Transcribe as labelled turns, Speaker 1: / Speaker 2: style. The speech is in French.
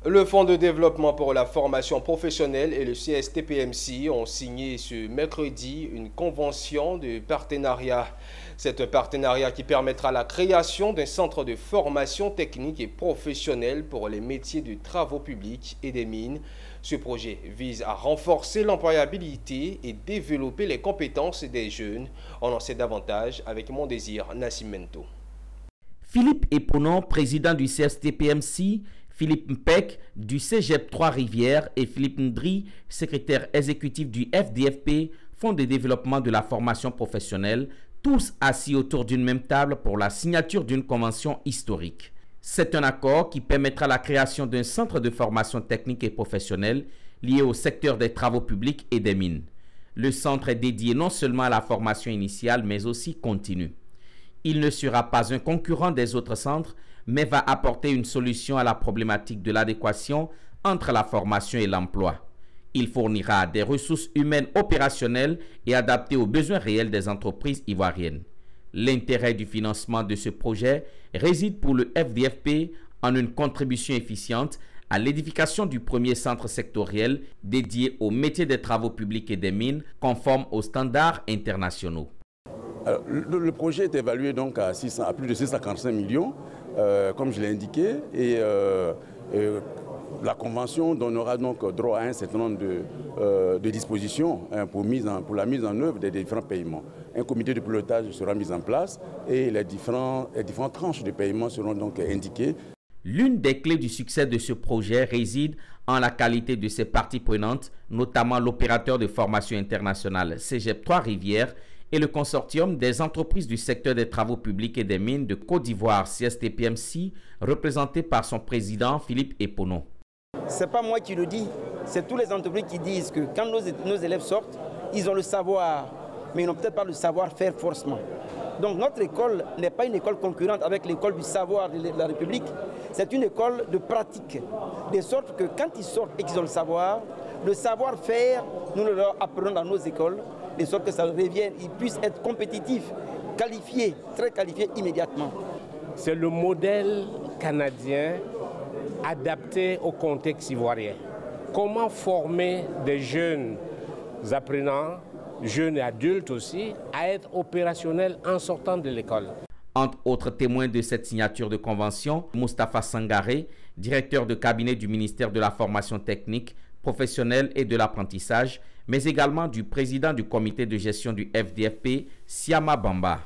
Speaker 1: Le Fonds de développement pour la formation professionnelle et le CSTPMC ont signé ce mercredi une convention de partenariat. C'est un partenariat qui permettra la création d'un centre de formation technique et professionnelle pour les métiers de travaux publics et des mines. Ce projet vise à renforcer l'employabilité et développer les compétences des jeunes. On en sait davantage avec Mon Désir Nascimento.
Speaker 2: Philippe Eponon, président du CSTPMC, Philippe Mpek du Cégep Trois-Rivières et Philippe Ndri, secrétaire exécutif du FDFP, Fonds de développement de la formation professionnelle, tous assis autour d'une même table pour la signature d'une convention historique. C'est un accord qui permettra la création d'un centre de formation technique et professionnelle lié au secteur des travaux publics et des mines. Le centre est dédié non seulement à la formation initiale, mais aussi continue. Il ne sera pas un concurrent des autres centres, mais va apporter une solution à la problématique de l'adéquation entre la formation et l'emploi. Il fournira des ressources humaines opérationnelles et adaptées aux besoins réels des entreprises ivoiriennes. L'intérêt du financement de ce projet réside pour le FDFP en une contribution efficiente à l'édification du premier centre sectoriel dédié aux métiers des travaux publics et des mines conformes aux standards internationaux.
Speaker 3: Alors, le projet est évalué donc à plus de 645 millions, comme je l'ai indiqué, et la convention donnera donc droit à un certain nombre de dispositions pour la mise en œuvre des différents paiements. Un comité de pilotage sera mis en place et les différentes tranches de paiement seront donc indiquées.
Speaker 2: L'une des clés du succès de ce projet réside en la qualité de ses parties prenantes, notamment l'opérateur de formation internationale Cégep Trois-Rivières et le consortium des entreprises du secteur des travaux publics et des mines de Côte d'Ivoire, CSTPMC, représenté par son président Philippe Eponon.
Speaker 4: Ce n'est pas moi qui le dis, c'est tous les entreprises qui disent que quand nos élèves sortent, ils ont le savoir, mais ils n'ont peut-être pas le savoir-faire forcément. Donc notre école n'est pas une école concurrente avec l'école du savoir de la République, c'est une école de pratique, de sorte que quand ils sortent et qu'ils ont le savoir-faire, nous le leur apprenons dans nos écoles, de sorte que ça revienne, ils puissent être compétitifs, qualifiés, très qualifiés immédiatement.
Speaker 5: C'est le modèle canadien adapté au contexte ivoirien. Comment former des jeunes apprenants, jeunes et adultes aussi, à être opérationnels en sortant de l'école.
Speaker 2: Entre autres témoins de cette signature de convention, Moustapha Sangaré, directeur de cabinet du ministère de la formation technique, professionnelle et de l'apprentissage, mais également du président du comité de gestion du FDFP, Siama Bamba.